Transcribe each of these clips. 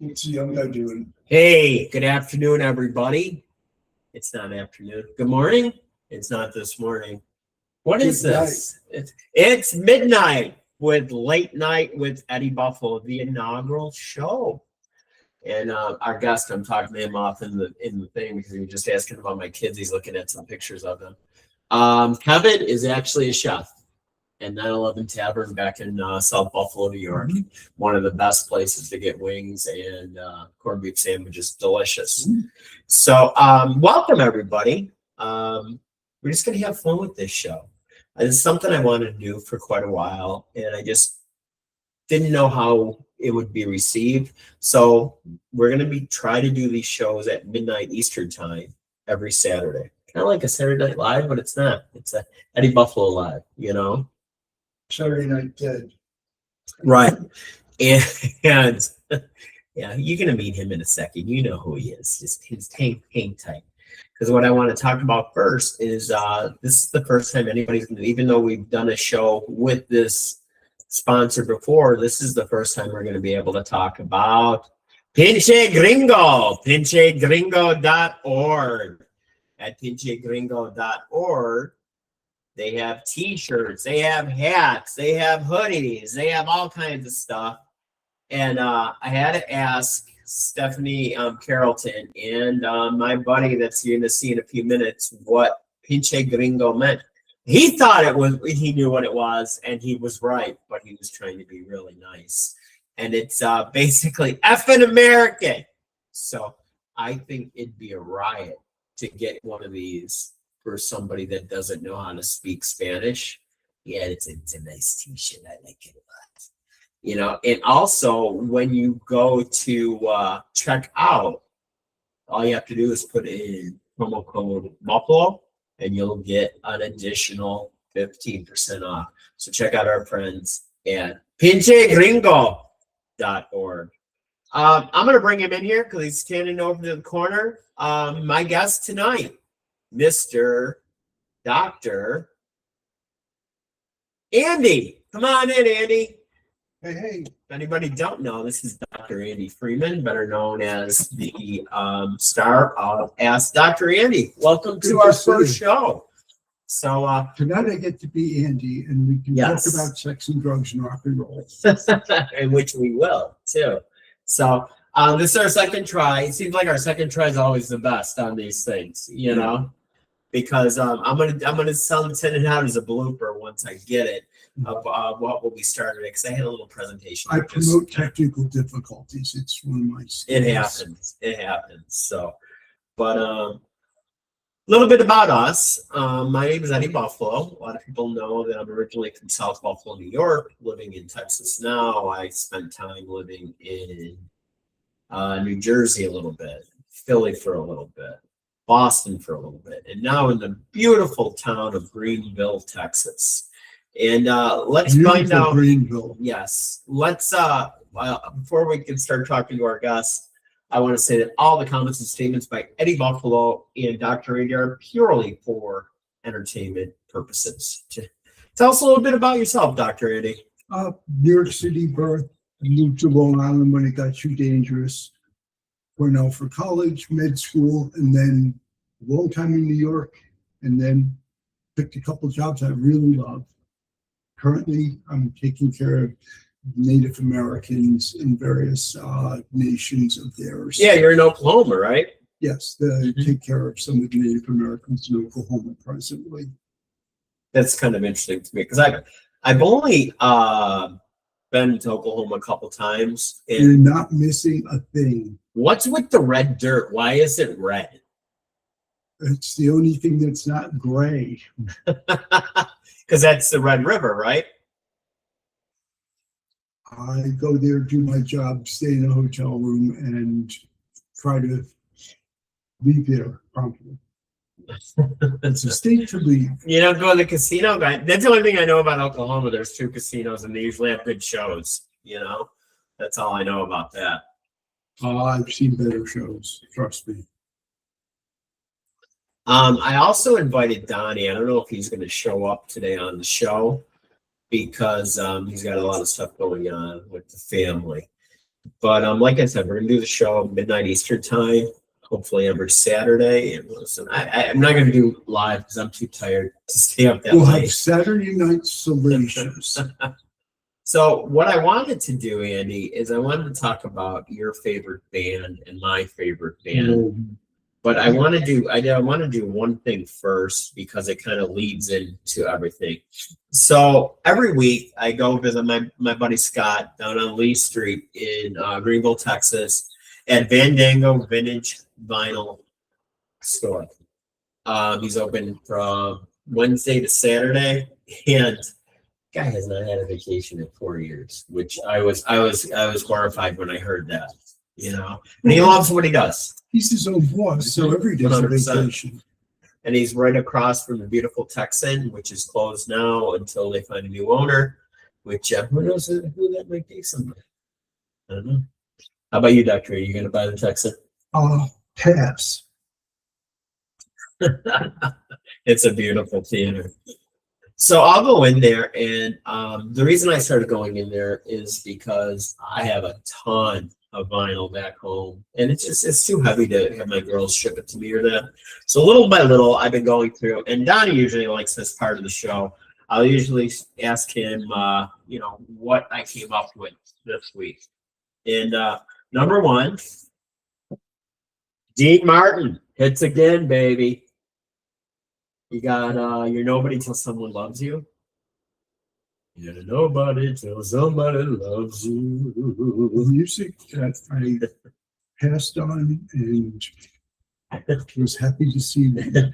What's the young guy doing? Hey, good afternoon, everybody. It's not afternoon. Good morning. It's not this morning. What is this? It's midnight with Late Night with Eddie Buffalo, the inaugural show. And our guest, I'm talking to him off in the thing because he was just asking about my kids. He's looking at some pictures of them. Kevin is actually a chef at 911 Tavern back in South Buffalo, New York. Mm-hmm. One of the best places to get wings and corned beef sandwiches. Delicious. Mm-hmm. So welcome, everybody. We're just going to have fun with this show. It's something I wanted to do for quite a while, and I just didn't know how it would be received. So we're going to try to do these shows at midnight Eastern time every Saturday. Kind of like a Saturday Night Live, but it's not. It's a Eddie Buffalo Live, you know? Saturday Night Dead. Right. And yeah, you're going to meet him in a second. You know who he is. Just hang tight. Because what I want to talk about first is this is the first time anybody's going to, even though we've done a show with this sponsor before, this is the first time we're going to be able to talk about Pinche Gringo, pinchegringo.org. At pinchegringo.org, they have t-shirts, they have hats, they have hoodies, they have all kinds of stuff. And I had to ask Stephanie Carrollton and my buddy that's you're going to see in a few minutes what Pinche Gringo meant. He thought he knew what it was, and he was right, but he was trying to be really nice. And it's basically effing American. So I think it'd be a riot to get one of these for somebody that doesn't know how to speak Spanish. Yeah, it's a nice t-shirt. I like it a lot. You know, and also when you go to check out, all you have to do is put in promo code Buffalo, and you'll get an additional 15% off. So check out our friends at pinchegringo.org. I'm going to bring him in here because he's standing over to the corner. My guest tonight, Mr. Dr. Andy. Come on in, Andy. Hey. If anybody don't know, this is Dr. Andy Freeman, better known as the star of Ask Dr. Andy. Welcome to our first show. So tonight I get to be Andy, and we can talk about sex and drugs and rock and roll. In which we will, too. So this is our second try. It seems like our second try is always the best on these things, you know, because I'm gonna send it out as a blooper once I get it of what will be started, because I had a little presentation. I promote technical difficulties. It's one of my skills. It happens. So, but a little bit about us. My name is Eddie Buffalo. A lot of people know that I'm originally from South Buffalo, New York, living in Texas now. I spent time living in New Jersey a little bit, Philly for a little bit, Boston for a little bit, and now in the beautiful town of Greenville, Texas. And let's find out. Greenville. Yes. Let's before we can start talking to our guests, I want to say that all the comments and statements by Eddie Buffalo and Dr. Andy are purely for entertainment purposes. Tell us a little bit about yourself, Dr. Andy. New York City birth. Moved to Long Island when it got too dangerous. Went out for college, med school, and then a long time in New York, and then picked a couple jobs I really love. Currently, I'm taking care of Native Americans in various nations of theirs. Yeah, you're in Oklahoma, right? Yes, take care of some of the Native Americans in Oklahoma presently. That's kind of interesting to me because I've only been to Oklahoma a couple times. And you're not missing a thing. What's with the red dirt? Why is it red? It's the only thing that's not gray. Because that's the Red River, right? I go there, do my job, stay in a hotel room, and try to leave there promptly. It's a state to leave. You don't go to the casino, guy. That's the only thing I know about Oklahoma. There's 2 casinos, and they usually have good shows. You know, that's all I know about that. I've seen better shows. Trust me. I also invited Donnie. I don't know if he's going to show up today on the show because he's got a lot of stuff going on with the family. But like I said, we're gonna do the show midnight Eastern time, hopefully every Saturday. And listen, I'm not gonna do live because I'm too tired to stay up that We'll have late. Saturday night salacious. So what I wanted to do, Andy, is I wanted to talk about your favorite band and my favorite band. But I want to do one thing first because it kind of leads into everything. So every week I go visit my buddy Scott down on Lee Street in Greenville, Texas, at Vandango Vintage Vinyl Store. He's open from Wednesday to Saturday, and guy has not had a vacation in 4 years, which I was horrified when I heard that. You know, and he loves what he does. He's his own boss, so every day's a 100%. vacation. And he's right across from the beautiful Texan, which is closed now until they find a new owner. Which who knows who that might be someday. I don't know. How about you, Doctor? Are you going to buy the Texan? Pass. It's a beautiful theater. So I'll go in there, and the reason I started going in there is because I have a ton of vinyl back home, and it's too heavy to have my girls ship it to me or that. So little by little, I've been going through, and Donnie usually likes this part of the show. I'll usually ask him, what I came up with this week. And number one, Dean Martin hits again, baby. You got You're Nobody Till Someone Loves You. You're nobody till somebody loves you. Music that I passed on and was happy to see them.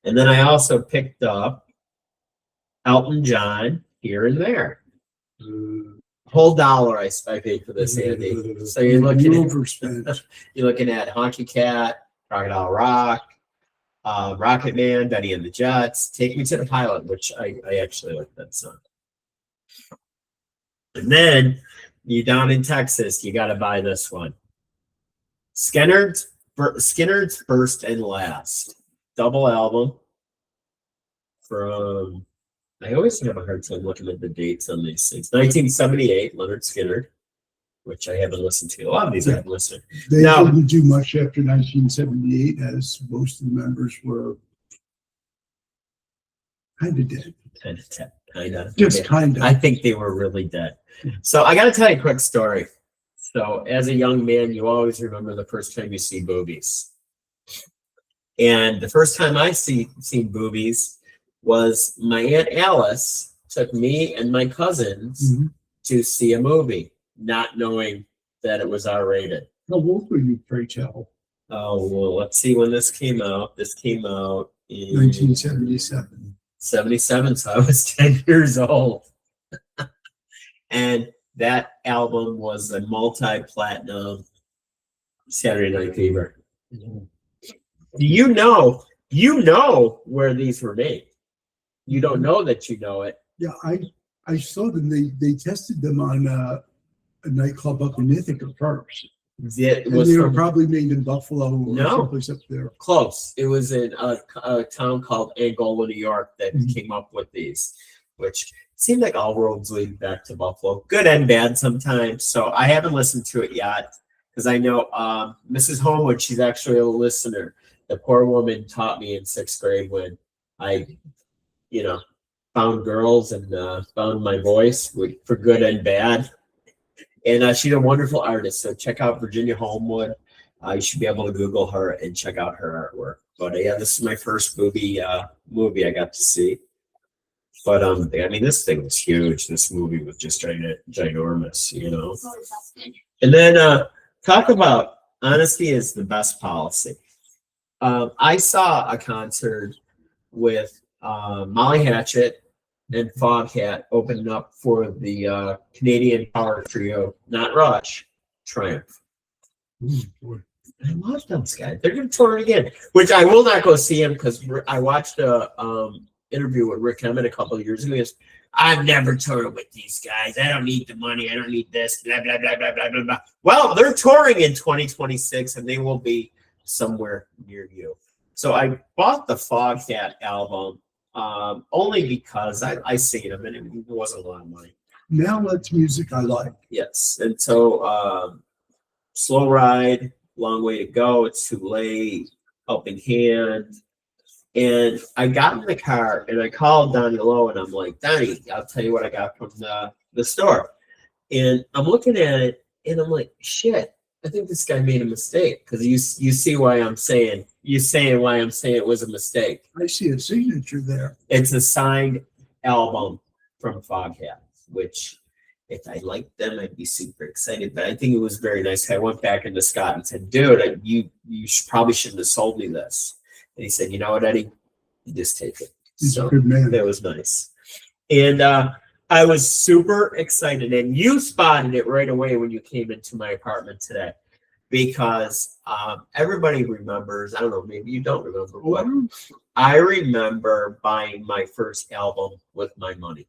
And then I also picked up Elton John, Here and There. Whole dollar I paid for this, Andy. So you're looking at Honky Cat, Crocodile Rock, Rocket Man, Betty and the Jets, Take Me to the Pilot, which I actually like that song. And then you down in Texas, you got to buy this one. Skinner's First and Last, double album from, I always have a hard time looking at the dates on these things. 1978, Leonard Skinner, which I haven't listened to. A lot of these I haven't listened to. They didn't do much after 1978, as most of the members were kind of dead. Just kind of. I think they were really dead. So I got to tell you a quick story. So as a young man, you always remember the first time you see boobies. And the first time I seen boobies was my Aunt Alice took me and my cousins to see a movie, not knowing that it was R-rated. How old were you, pray tell? Oh, well, let's see when this came out. This came out in 1977. 77, so I was 10 years old. And that album was a multi-platinum Saturday Night Fever. You know where these were made. You don't know that you know it. Yeah, I saw them. They tested them on a nightclub up in Ithaca first. They were probably made in Buffalo or someplace up there. Close. It was in a town called Angola, New York that came up with these, which seemed like all roads lead back to Buffalo. Good and bad sometimes. So I haven't listened to it yet because I know Mrs. Homewood, she's actually a listener. The poor woman taught me in 6th grade when I, found girls and found my voice for good and bad. And she's a wonderful artist. So check out Virginia Homewood. You should be able to Google her and check out her artwork. But yeah, this is my first movie I got to see. But this thing was huge. This movie was just ginormous, And then talk about honesty is the best policy. I saw a concert with Molly Hatchet and Foghat opened up for the Canadian power trio, not Rush, Triumph. I love those guys. They're going to tour again, which I will not go see him because I watched a interview with Rick Emmett a couple of years ago. He goes, I've never toured with these guys. I don't need the money. I don't need this, blah, blah, blah, blah, blah, blah, blah. Well, they're touring in 2026, and they will be somewhere near you. So I bought the Foghat album only because I seen them, and it wasn't a lot of money. Now that's music I like. Yes. And so Slow Ride, Long Way to Go, It's Too Late, Helping Hand. And I got in the car and I called Donnie Lowe and I'm like, Donnie, I'll tell you what I got from the store. And I'm looking at it and I'm like, shit, I think this guy made a mistake. Because you see why I'm saying why I'm saying it was a mistake. I see a signature there. It's a signed album from Foghat, which if I liked them, I'd be super excited. But I think it was very nice. I went back into Scott and said, dude, you probably shouldn't have sold me this. And he said, you know what, Eddie? You just take it. He's a good man. That was nice. And I was super excited. And you spotted it right away when you came into my apartment today. Because everybody remembers, I don't know, maybe you don't remember, but I remember buying my first album with my money.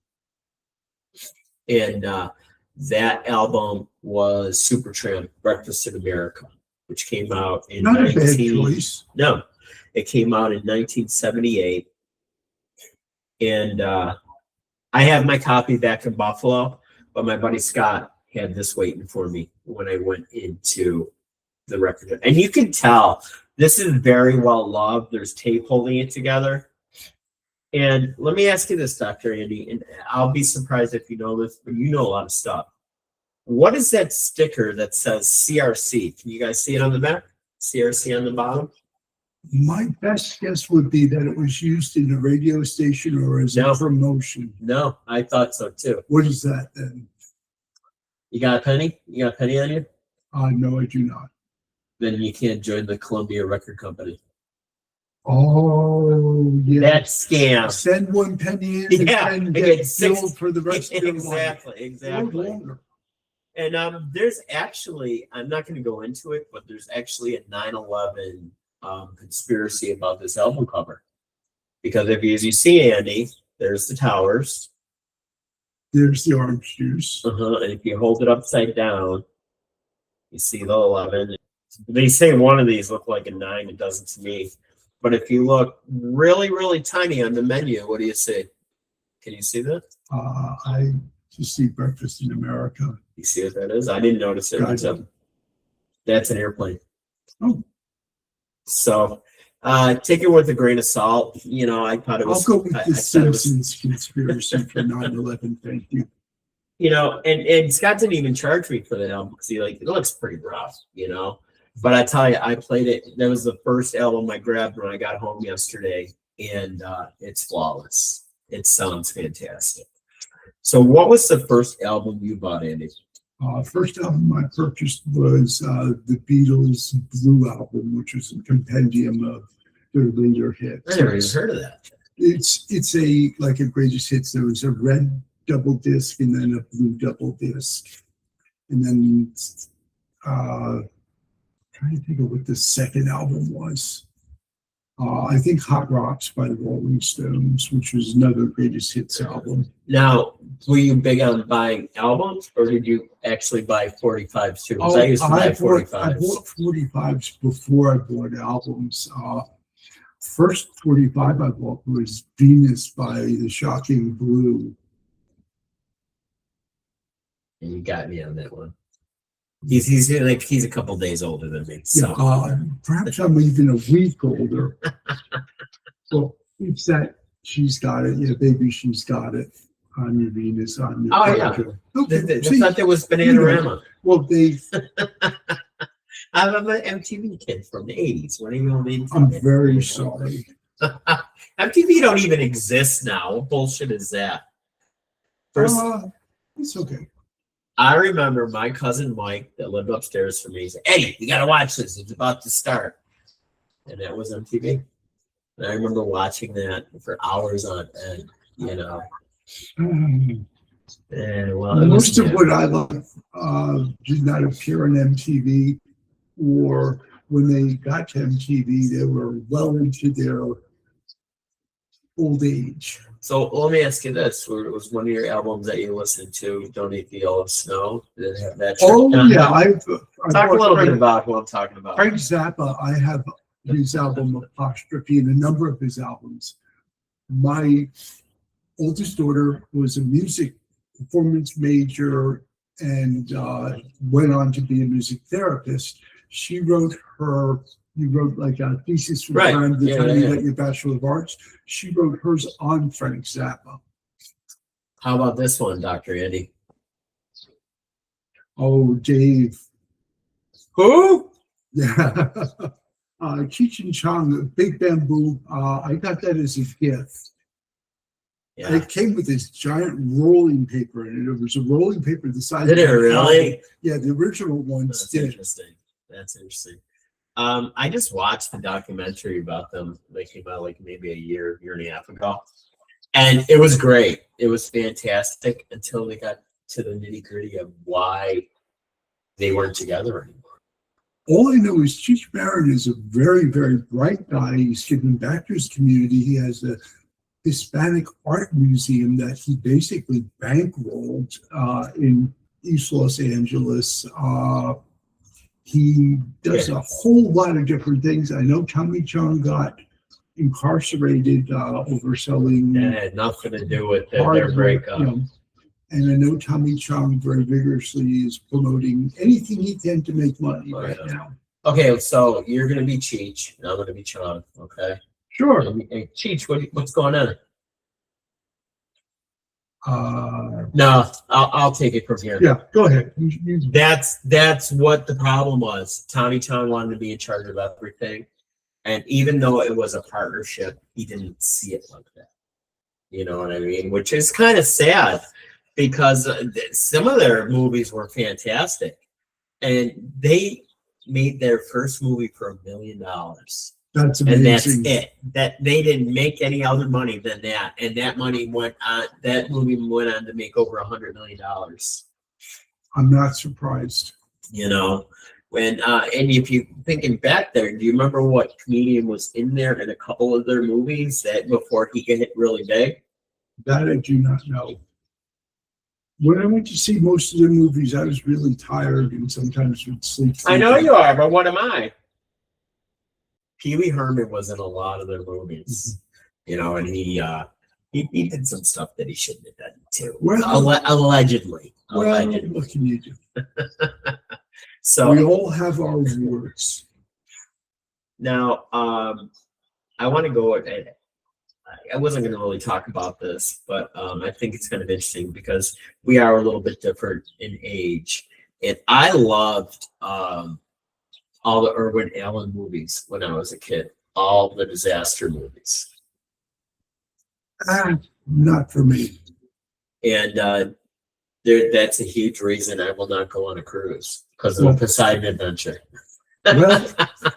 And that album was Supertramp, Breakfast in America, which came out in Not a bad choice. No, it came out in 1978. And I have my copy back in Buffalo, but my buddy Scott had this waiting for me when I went into the record. And you can tell this is very well loved. There's tape holding it together. And let me ask you this, Dr. Andy, and I'll be surprised if you know this, but you know a lot of stuff. What is that sticker that says CRC? Can you guys see it on the back? CRC on the bottom? My best guess would be that it was used in a radio station or as a promotion. No, I thought so too. What is that then? You got a penny? You got a penny on you? No, I do not. Then you can't join the Columbia Record Company. Oh, yeah. That scam. Send 1 penny in and get billed for the rest of your life. Exactly. And there's actually, I'm not going to go into it, but there's actually a 9/11 conspiracy about this album cover. Because if you, as you see, Andy, there's the towers. There's the orange juice. And if you hold it upside down, you see the 11. They say one of these look like a 9. It doesn't to me. But if you look really, really tiny on the menu, what do you see? Can you see that? I just see Breakfast in America. You see what that is? I didn't notice it. That's an airplane. Oh. So take it with a grain of salt. You know, I thought it was. I'll go with the Simpsons conspiracy for 9/11. Thank you. You know, and Scott didn't even charge me for the album because it looks pretty rough, you know. But I tell you, I played it. That was the first album I grabbed when I got home yesterday, and it's flawless. It sounds fantastic. So what was the first album you bought, Andy? First album I purchased was the Beatles' Blue album, which was a compendium of their later hits. I never even heard of that. It's a like a greatest hits. There was a red double disc and then a blue double disc. And then trying to think of what the second album was. I think Hot Rocks by the Rolling Stones, which was another greatest hits album. Now, were you big on buying albums, or did you actually buy 45s too? I used to buy 45s. I bought 45s before I bought albums. First 45 I bought was Venus by the Shocking Blue. And you got me on that one. He's a couple days older than me. So. Yeah, perhaps I'm even a week older. So it's that She's Got It. Yeah, baby, she's got it. On your Venus, on your. Oh yeah. Okay. I thought there was Bananarama. Well, I'm an MTV kid from the 80s. What do you mean? I'm very sorry. MTV don't even exist now. What bullshit is that? It's okay. I remember my cousin Mike that lived upstairs from me said, "Eddie, you gotta watch this. It's about to start." And that was MTV. And I remember watching that for hours on end, you know. And Most of what I love did not appear on MTV, or when they got to MTV, they were well into their old age. So let me ask you this: was one of your albums that you listened to "Don't Eat the Yellow Snow"? Did it have that? Oh yeah, I talk a little bit about what I'm talking about. Frank Zappa. I have his album Apostrophe and a number of his albums. My oldest daughter was a music performance major and went on to be a music therapist. She wrote you wrote like a thesis from Right. time Yeah, you yeah. got your Bachelor of Arts. She wrote hers on Frank Zappa. How about this one, Dr. Andy? Oh, Dave. Who? Yeah. Cheech and Chong, Big Bamboo. I got that as a gift. Yeah. It came with this giant rolling paper in it. It was a rolling paper the size Did of it an really? album. Yeah, the original ones That's did. interesting. That's interesting. I just watched the documentary about them. They came out like maybe a year and a half ago. And it was great. It was fantastic until they got to the nitty-gritty of why they weren't together anymore. All I know is Cheech Marin is a very, very bright guy. He's giving back to his community. He has a Hispanic art museum that he basically bankrolled in East Los Angeles. He does a whole lot of different things. I know Tommy Chong got incarcerated over selling. That had nothing to do with their breakup. And I know Tommy Chong very vigorously is promoting anything he can to make money right now. Okay, so you're going to be Cheech, and I'm going to be Chong, okay? Sure. Hey, Cheech, what's going on? Uh, No, I'll take it from here. Yeah, go ahead. That's what the problem was. Tommy Chong wanted to be in charge of everything, and even though it was a partnership, he didn't see it like that. You know what I mean? Which is kind of sad because some of their movies were fantastic, and they made their first movie for $1 million. That's amazing. And that's it. That they didn't make any other money than that, and that money went on. That movie went on to make over $100 million. I'm not surprised. You know, when and if you thinking back there, do you remember what comedian was in there in a couple of their movies that before he got hit really big? That I do not know. When I went to see most of the movies, I was really tired and sometimes would sleep. I know you are, but what am I? Pee Wee Herman was in a lot of their movies, you know, and he did some stuff that he shouldn't have done too. Well, allegedly. What can you do? So we all have our words. Now, I want to go. I wasn't going to really talk about this, but I think it's kind of interesting because we are a little bit different in age, and I loved all the Irwin Allen movies when I was a kid, all the disaster movies. Not for me. And that's a huge reason I will not go on a cruise because of the Poseidon Adventure. Well,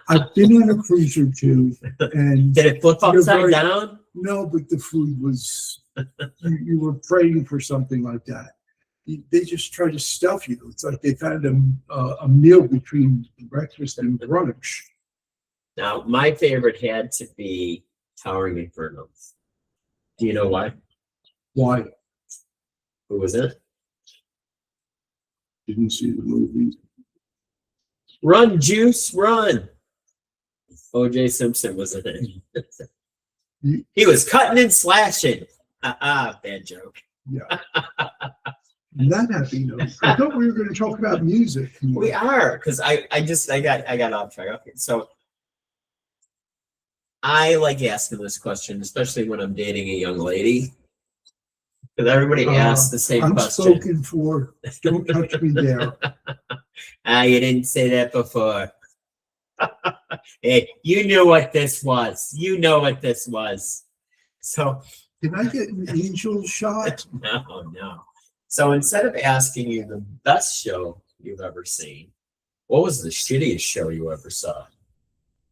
I've been on a cruise or two, and did it flip upside down? No, but the food was. You were praying for something like that. They just try to stuff you. It's like they found a meal between breakfast and brunch. Now, my favorite had to be Towering Inferno. Do you know why? Why? Who was it? Didn't see the movie. Run, Juice, run. O.J. Simpson was in it. He was cutting and slashing. Bad joke. Yeah. Not happy note. I thought we were going to talk about music. We are, because I got off track. Okay, so I like asking this question, especially when I'm dating a young lady, because everybody asks the same I'm question. spoken for. Don't touch me there. You didn't say that before. Hey, you knew what this was. You know what this was. So can I get an angel shot? No. So instead of asking you the best show you've ever seen, what was the shittiest show you ever saw?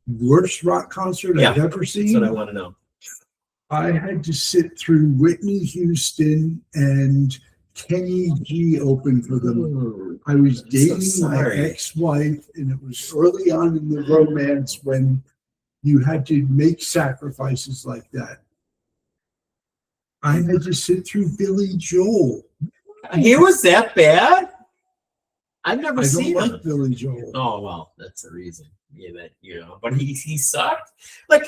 Worst rock concert I've ever seen? That's what I want to know. I had to sit through Whitney Houston and Kenny G open for them. I was dating my ex-wife, and it was early on in the romance when you had to make sacrifices like that. I had to sit through Billy Joel. He was that bad? I've never seen him. I don't like Billy Joel. Oh, well, that's the reason. Yeah, but he sucked. Like,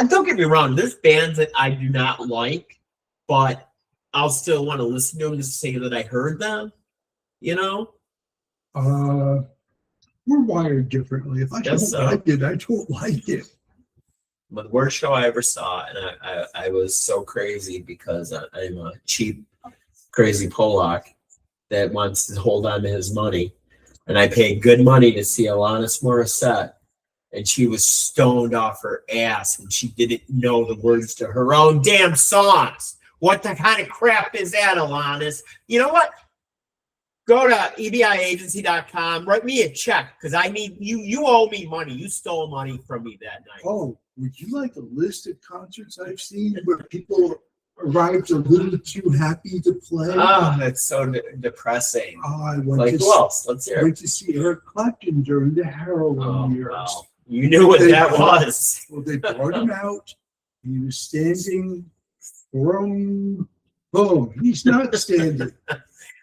don't get me wrong, there's bands that I do not like, but I'll still want to listen to them to say that I heard them, you know? We're wired differently. If I Guess don't so. like it, I don't like it. But the worst show I ever saw, and I was so crazy because I'm a cheap, crazy Polak that wants to hold on to his money. And I paid good money to see Alanis Morissette, and she was stoned off her ass, and she didn't know the words to her own damn songs. What the kind of crap is that, Alanis? You know what? Go to EBIagency.com, write me a check, because I need you owe me money. You stole money from me that night. Oh, would you like a list of concerts I've seen where people arrived a little too happy to play? Oh, that's so depressing. I Like, who else? Let's hear it. went to see Eric Clapton during the heroin Oh, years. wow. You knew what that was. Well, they brought him out. He was standing from boom. He's not standing.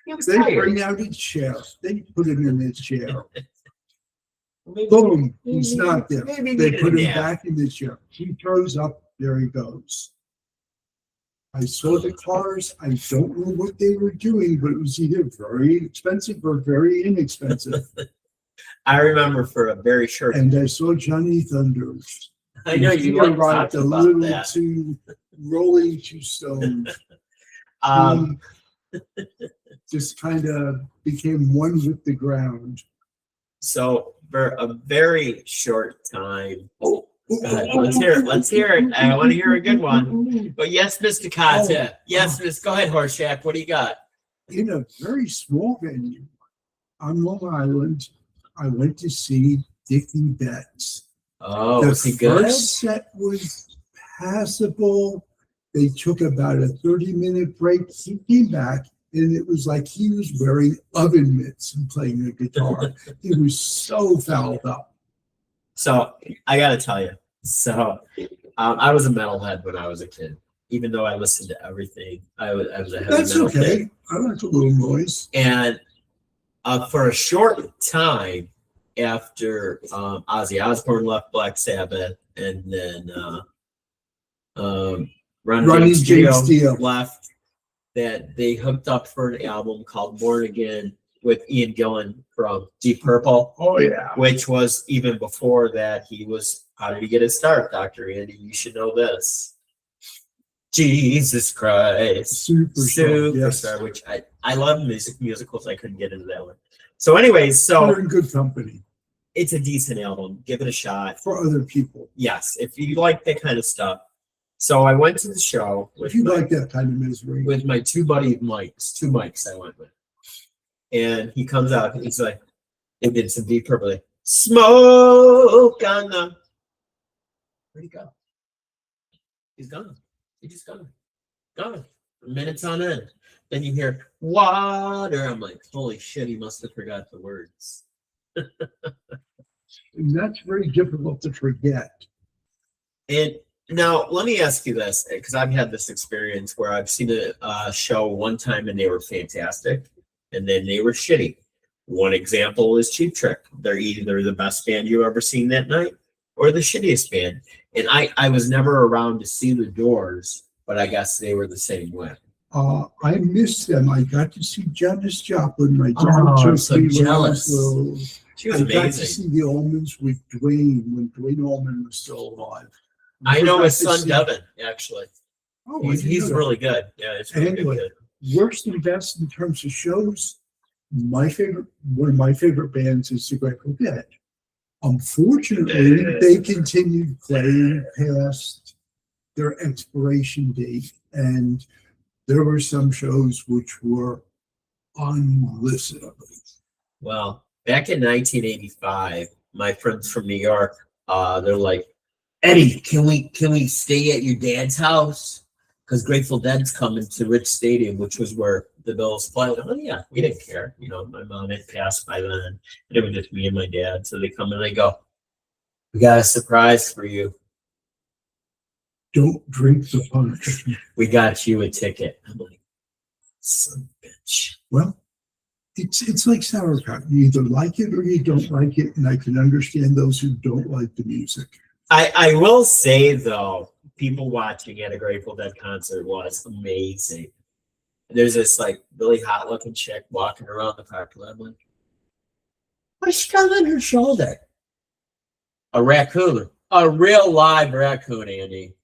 He was They tired. bring out his chair. They put him in his chair. Boom. He's not there. Maybe They needed put a him nap. back in the chair. He turns up. There he goes. I saw the cars. I don't know what they were doing, but it was either very expensive or very inexpensive. I remember for a very short. And I saw Johnny Thunders. I know He you like arrived talking a about little that. too rolling too stoned. Just kind of became one with the ground. So for a very short time. Oh, let's hear it. Let's hear it. I want to hear a good one. But yes, Mr. Kata. Yes, Miss. Go ahead, Horseshack. What do you got? In a very small venue on Long Island, I went to see Dickie Betts. Oh, The was he good? first set was passable. They took about a 30-minute break. He came back, and it was like he was wearing oven mitts and playing the guitar. He was so fouled up. So I got to tell you. So I was a metalhead when I was a kid. Even though I listened to everything, I was a heavy That's metal okay. kid. I like a little noise. And for a short time after Ozzy Osbourne left Black Sabbath, and then Ronnie James Dio left, that they hooked up for an album called Born Again with Ian Gillan from Deep Purple. Oh, yeah. Which was even before that. He was, how did he get his start, Dr. Andy? You should know this. Jesus Christ. Superstar, yes. Which I love musicals. I couldn't get into that one. So anyways, We're in good company. It's a decent album. Give it a shot. For other people. Yes, if you like that kind of stuff. So I went to the show If you like that kind of misery. with my two mics I went with. And he comes out and he's like, they did some Deep Purple. Like, smoke on the. Where'd he go? He's gone. He's just gone. Gone. Minutes on end. Then you hear water. I'm like, holy shit, he must have forgot the words. And that's very difficult to forget. And now let me ask you this, because I've had this experience where I've seen a show one time and they were fantastic, and then they were shitty. One example is Cheap Trick. They're either the best band you've ever seen that night or the shittiest band. And I was never around to see the Doors, but I guess they were the same way. I missed them. I got to see Janis Joplin. My daughter I'm took so me when I jealous. was little. She was I got to amazing. see the Allmans with Dwayne when Dwayne Allman was still alive. I know got his to son see- Devin, actually. Oh, I didn't He's know that. really good. Yeah, it's really Anyway. good. Worst and best in terms of shows. One of my favorite bands is the Grateful Dead. Unfortunately, they continued playing past their expiration date, and there were some shows which were unlistenable. Well, back in 1985, my friends from New York, they're like, Eddie, can we stay at your dad's house? Because Grateful Dead's coming to Rich Stadium, which was where the Bills played. Oh yeah, we didn't care. You know, my mom had passed by then, and it was just me and my dad. So they come and they go, we got a surprise for you. Don't drink the punch. We got you a ticket. I'm like, son of a bitch. Well, it's like sauerkraut. You either like it or you don't like it, and I can understand those who don't like the music. I will say though, people watching at a Grateful Dead concert was amazing. There's this like really hot looking chick walking around the parking lot. I'm like, what's she got on her shoulder? A raccoon, a real live raccoon, Andy.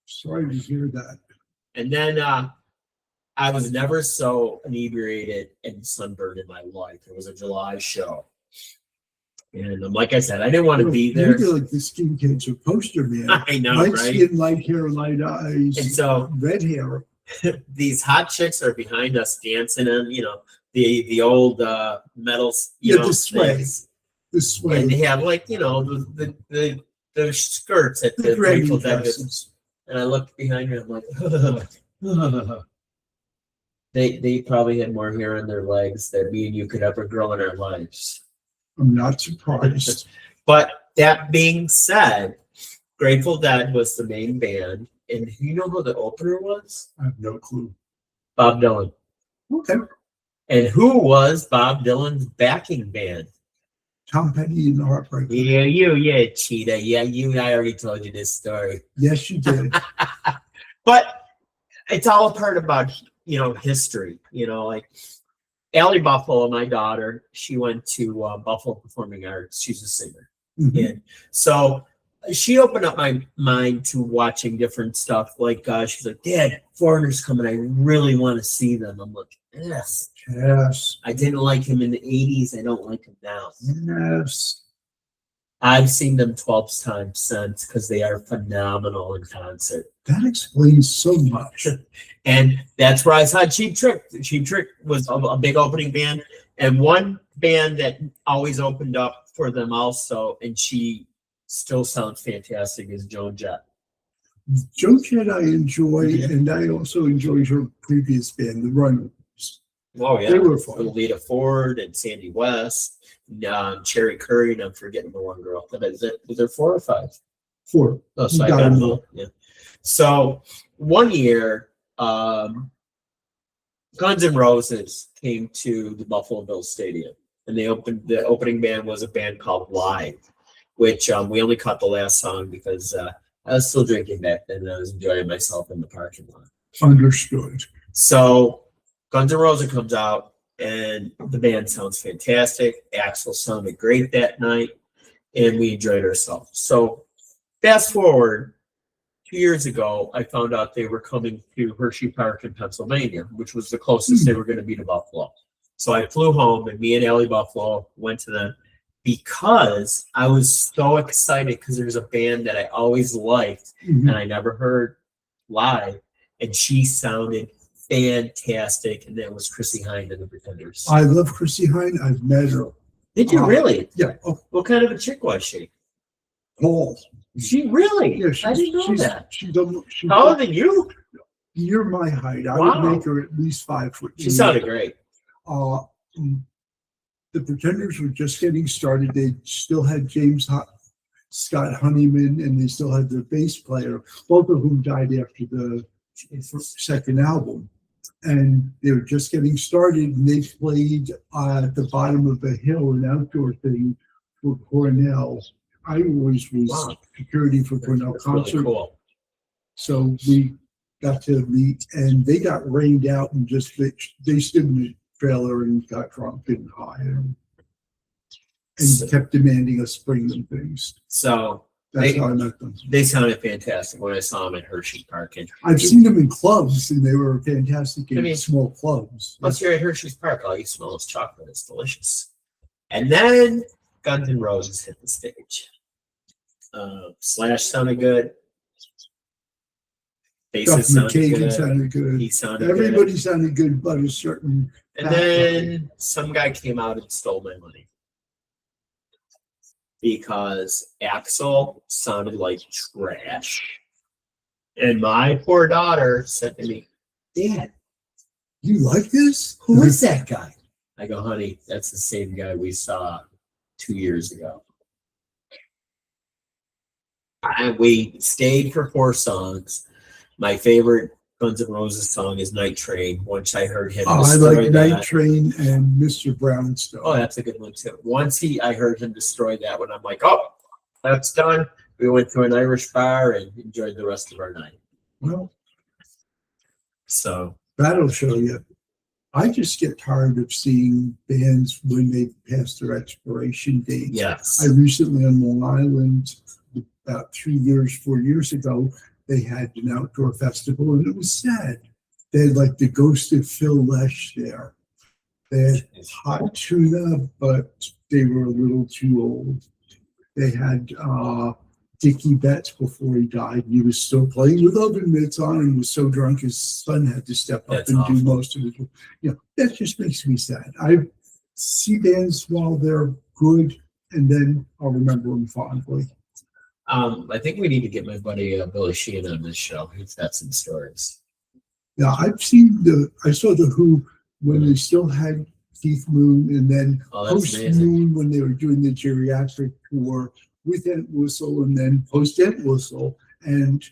Sorry to hear that. And then I was never so inebriated and sunburned in my life. It was a July show. And like I said, I didn't want to be there. You're like the skin cancer poster man. I know, light right? Skin, light hair, light eyes, And so red hair. these hot chicks are behind us dancing in, the old metals, The sway. things. The sway. And they have like, the skirts at the granny Grateful Dead. dresses. And I looked behind me, I'm like, they probably had more hair on their legs than me and you could ever grow in our lives. I'm not surprised. But that being said, Grateful Dead was the main band. And you know who the opener was? I have no clue. Bob Dylan. Okay. And who was Bob Dylan's backing band? Tom Petty and the Heartbreakers. Yeah, cheetah. Yeah, I already told you this story. Yes, you did. But it's all a part about, history. Like Allie Buffalo, my daughter, she went to Buffalo Performing Arts. She's a singer. Mhm. And so she opened up my mind to watching different stuff. Like she's like, Dad, Foreigner's coming. I really want to see them. I'm like, yes. Yes. I didn't like him in the 80s. I don't like him now. Yes. I've seen them 12 times since because they are phenomenal in concert. That explains so much. And that's where I saw Cheap Trick. Cheap Trick was a big opening band. And one band that always opened up for them also, and she still sounds fantastic, is Joan Jett. Joan Jett I enjoy, and I also enjoyed her previous band, The Runaways. Oh, yeah. They were fun. Lita Ford and Sandy West, Cherry Curry, and I'm forgetting the one girl. Was there 4 or 5? 4. Oh, so I Got got them them all. all. Yeah. So one year, Guns N' Roses came to the Buffalo Bills Stadium, and the opening band was a band called Live, which we only cut the last song because I was still drinking back then, and I was enjoying myself in the parking lot. Understood. So Guns N' Roses comes out, and the band sounds fantastic. Axl sounded great that night, and we enjoyed ourselves. So fast forward 2 years ago, I found out they were coming to Hershey Park in Pennsylvania, which was the closest they were going to be to Buffalo. So I flew home, and me and Allie Buffalo went to them because I was so excited because there's a band that I always liked and I never heard live, and she sounded fantastic, and that was Chrissy Hynde and the Pretenders. I love Chrissy Hynde. I've met her. Did you really? Yeah. Oh, What kind of a chick was she? Paul. She really? Yeah, I didn't know that. She's Taller than you? Near my height. I Wow. would make her at least 5 foot. She sounded great. The Pretenders were just getting started. They still had Scott Honeyman, and they still had their bass player, both of whom died after the second album. And they were just getting started, and they played at the bottom of a hill, an outdoor thing for Cornell. I always was security for Cornell That's concert. really cool. So we got to meet, and they got rained out and just they stood in the trailer and got drunk and high and kept demanding us bring them things. So That's how I met them. they sounded fantastic when I saw them at Hershey Park. And I've seen them in clubs, and they were fantastic in small clubs. once you're at Hershey's Park, all you smell is chocolate. It's delicious. And then Guns N' Roses hit the stage. Slash sounded good. Duff Bassist sounded McKagan good. sounded good. He sounded Everybody good. sounded good, but a certain. And then some guy came out and stole my money. Because Axl sounded like trash. And my poor daughter said to me, Dad, You like this? who is that guy? I go, honey, that's the same guy we saw 2 years ago. We stayed for 4 songs. My favorite Guns N' Roses song is Night Train. Once I heard him I destroy like that. Night Train and Mr. Brownstone. Oh, that's a good one too. Once I heard him destroy that one, I'm like, oh, that's done. We went to an Irish bar and enjoyed the rest of our night. Well, So, That'll show you. I just get tired of seeing bands when they pass their expiration date. Yes. I recently on Long Island, about 4 years ago, they had an outdoor festival and it was sad. They had like the ghost of Phil Lesh there. They had Hot Tuna, but they were a little too old. They had Dickie Betts before he died. He was still playing with oven mitts on and was so drunk his son had to step up That's and awful. do most of it. You know, that just makes me sad. I see bands while they're good and then I'll remember them fondly. I think we need to get my buddy Billy Sheehan on this show. He's got some stories. Yeah, I saw the Who when they still had Keith Moon and then post Moon when they were doing the geriatric tour with Entwistle and then post Entwistle and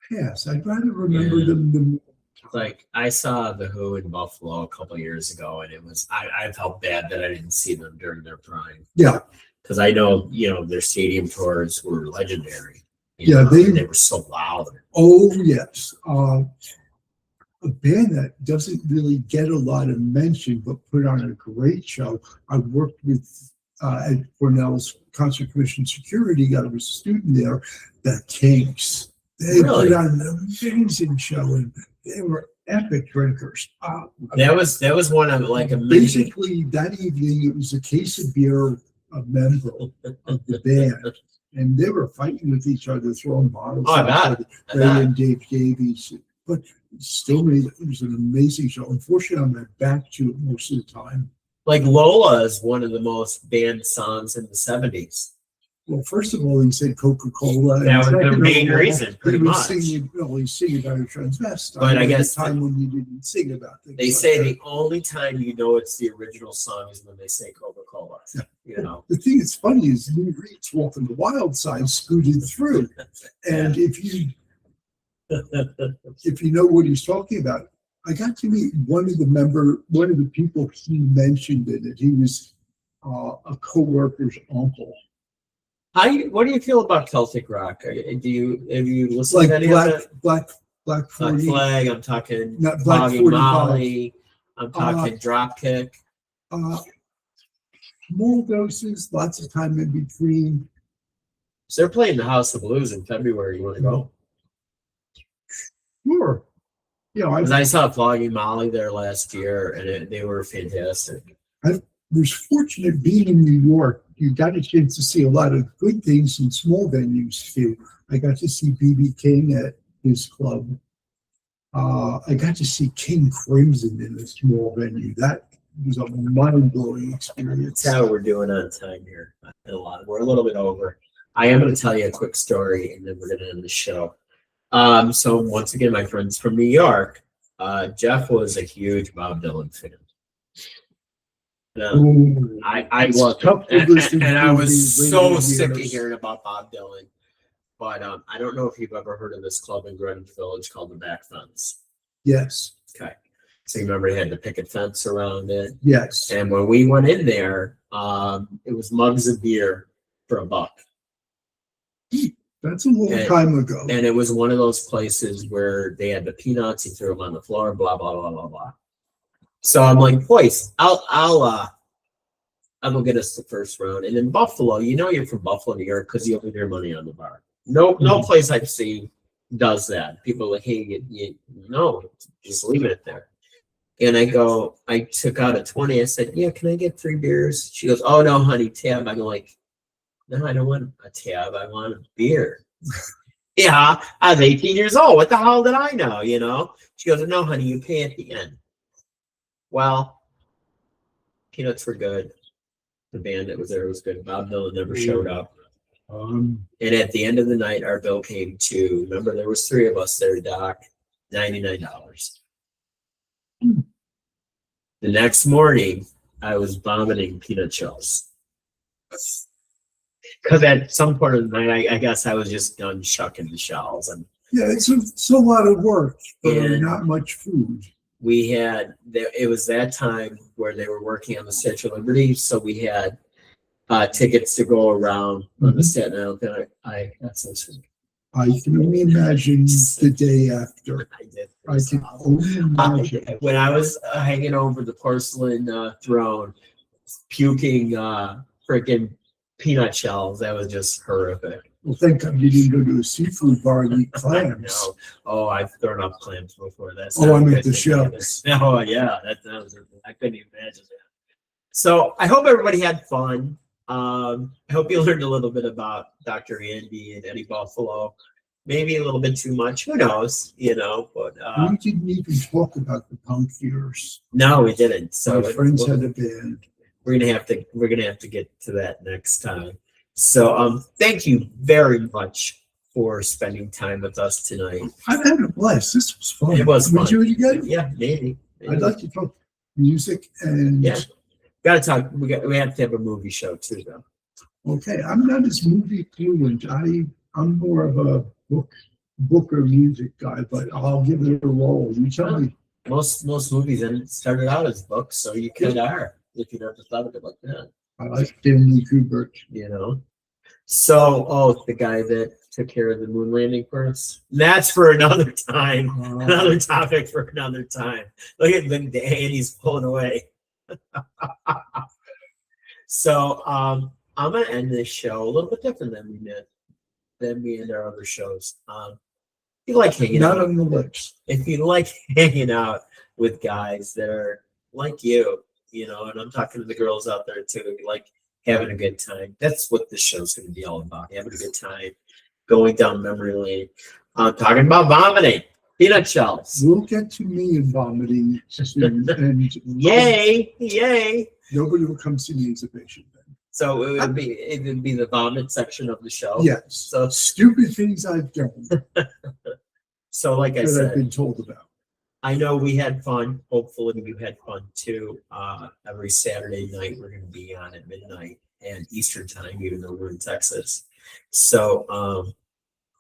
pass. I'd rather remember them than like I saw the Who in Buffalo a couple of years ago, and it was I felt bad that I didn't see them during their prime. Yeah, because I know their stadium tours were legendary. They were so loud. Oh yes, a band that doesn't really get a lot of mention but put on a great show. I worked with at Cornell's Concert Commission Security. I was a student there. The Kinks. They put on an amazing show, and they were epic drinkers. That was one of like a basically that evening. It was a case of beer, a member of the band, and they were fighting with each other, throwing bottles. Ray and Dave Davies, but still it was an amazing show. Unfortunately, I'm not back to it most of the time. Like Lola is one of the most banned songs in the 70s. Well, first of all, he said Coca-Cola. That was the main reason, pretty much. He's singing about a transvestite. But I guess the time when he didn't sing about things. They say the only time you know it's the original song is when they say Coca-Cola. Yeah. The thing that's funny is Lou Reed's Walking the Wild Side scooted through, and if you know what he's talking about, I got to meet one of the people he mentioned in it. He was a co-worker's uncle. What do you feel about Celtic rock? Have you listened to any of it? Black 40, Flag. I'm talking Black 45. Molly. I'm talking Dropkick. Small doses, lots of time in between. So they're playing the House of Blues in February. You want to go? Sure. I saw Flogging Molly there last year, and they were fantastic. I was fortunate being in New York. You got a chance to see a lot of good things in small venues too. I got to see B.B. King at his club. I got to see King Crimson in a small venue. That was a mind-blowing experience. That's how we're doing on time here. We're a little bit over. I am going to tell you a quick story, and then we're going to end the show. So once again, my friends from New York, Jeff was a huge Bob Dylan fan. I was, and I was so sick of hearing about Bob Dylan. But I don't know if you've ever heard of this club in Greenwich Village called the Back Fence. Yes. Okay. So you remember he had the picket fence around it? Yes. And when we went in there, it was mugs of beer for $1. That's a long time ago. And it was one of those places where they had the peanuts, he threw them on the floor, blah, blah, blah, blah, blah. So I'm like, boys, I'll go get us the first round. And in Buffalo, you're from Buffalo, New York, because you leave your money on the bar. No place I've seen does that. People are like, hey, just leave it there. And I took out a 20. I said, yeah, can I get 3 beers? She goes, oh, no, honey, tab. I'm like, no, I don't want a tab. I want a beer. Yeah, I was 18 years old. What the hell did I know, She goes, no, honey, you pay at the end. Well, peanuts were good. The band that was there was good. Bob Dylan never showed up. And at the end of the night, our bill came to, remember, there was 3 of us there, Doc, $99. The next morning, I was vomiting peanut shells. Because at some point of the night, I guess I was just done shucking the shells. And yeah, it's a lot of work, but not much food. We had, it was that time where they were working on the Statue of Liberty, so we had tickets to go around on the Staten Island. That's so sweet. I can only imagine the day after. I did. I can only imagine. When I was hanging over the porcelain throne, puking freaking peanut shells, that was just horrific. Well, thank God you didn't go to a seafood bar and eat clams. No. Oh, I've thrown up clams before. That's Oh, not I a meant good the thing show. either. Oh, yeah, that was. I couldn't even imagine that. So I hope everybody had fun. I hope you learned a little bit about Dr. Andy and Eddie Buffalo. Maybe a little bit too much. Who knows? But We didn't even talk about the punk years. no, we didn't. So My friends had a band. we're gonna have to get to that next time. So thank you very much for spending time with us tonight. I've had a blast. This was fun. It was Can we fun. do it again? Yeah, maybe. I'd like to talk music and Yeah. Gotta talk. We have to have a movie show too, though. okay. I'm not as movie fluent. I'm more of a book or music guy, but I'll give it a roll. You tell me. Most movies and started out as books, so you kind of are if you never thought of it like that. I like Stanley Kubrick. So the guy that took care of the moon landing for us. That's for another time. Another topic for another time. Look at Andy's pulling away. So I'm gonna end this show a little bit different than we end our other shows. If you like hanging Not out, on the lips. if you like hanging out with guys that are like you, and I'm talking to the girls out there too, like having a good time. That's what this show's going to be all about. Having a good time, going down memory lane. Talking about vomiting, peanut shells. We'll get to me and vomiting soon, and Yay! nobody will come see me as a patient then. So it would be the vomit section of the show. Yes. So Stupid things I've done So like I that I've said, been told about. I know we had fun. Hopefully you had fun too. Every Saturday night we're going to be on at midnight and Eastern time, even though we're in Texas. So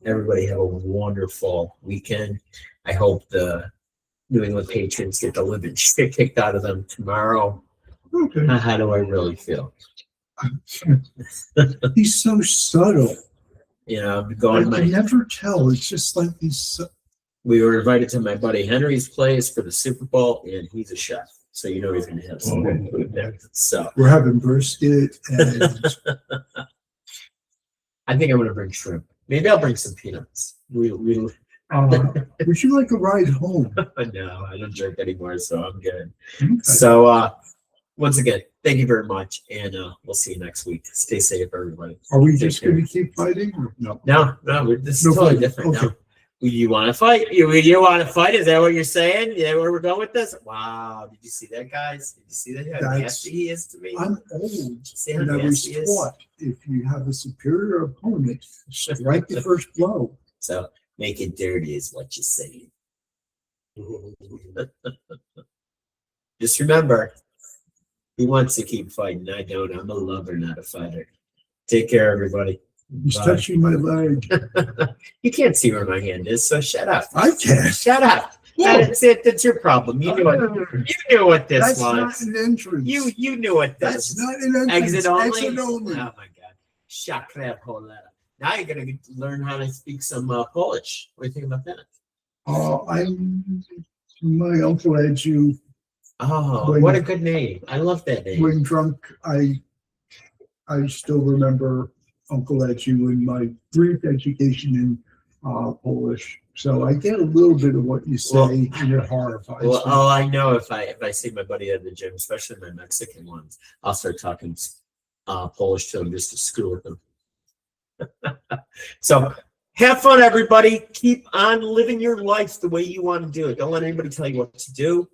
everybody have a wonderful weekend. I hope the New England Patriots get the living shit kicked out of them tomorrow. Okay. How do I really feel? He's so subtle. I'm I going can never tell. It's just like he's. We were invited to my buddy Henry's place for the Super Bowl, and he's a chef, so he's going to have some good food there. So We're having brisket, and I think I'm going to bring shrimp. Maybe I'll bring some peanuts. would you like a ride home? No, I don't drink anymore, so I'm good. Okay. So once again, thank you very much, and we'll see you next week. Stay safe, everybody. Are we Take just care. going to keep fighting? No. No, this is No totally fighting. different Okay. now. You want to fight? You want to fight? Is that what you're saying? Yeah, where we're going with this? Wow! Did you see that, guys? Did you see that? How That's- nasty he is to me. I'm old, See how and I was nasty he is? taught if you have a superior opponent, strike the first blow. So make it dirty is what you say. Just remember, he wants to keep fighting. I don't. I'm a lover, not a fighter. Take care, everybody. He's Bye. touching my leg. You can't see where my hand is, so shut up. I can't. Shut up. That's it. That's your problem. You knew what this That's not was. an entrance. You knew what this That's not an entrance. Exit only. Exit only. Oh my god. Shakra polera. Now you're gonna learn how to speak some Polish. What do you think about that? My uncle had you. Oh, When- what a good name. I love that name. When drunk, I still remember Uncle Edgy and my brief education in Polish. So I get a little bit of what you say, Well- and it horrifies Well, me. I know if I see my buddy at the gym, especially my Mexican ones, I'll start talking Polish to him just to screw with him. So have fun, everybody. Keep on living your life the way you want to do it. Don't let anybody tell you what to do.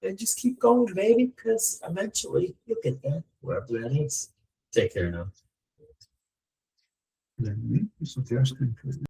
And just keep going, baby, because eventually you'll get that, wherever that is. Take care now. Suggestion for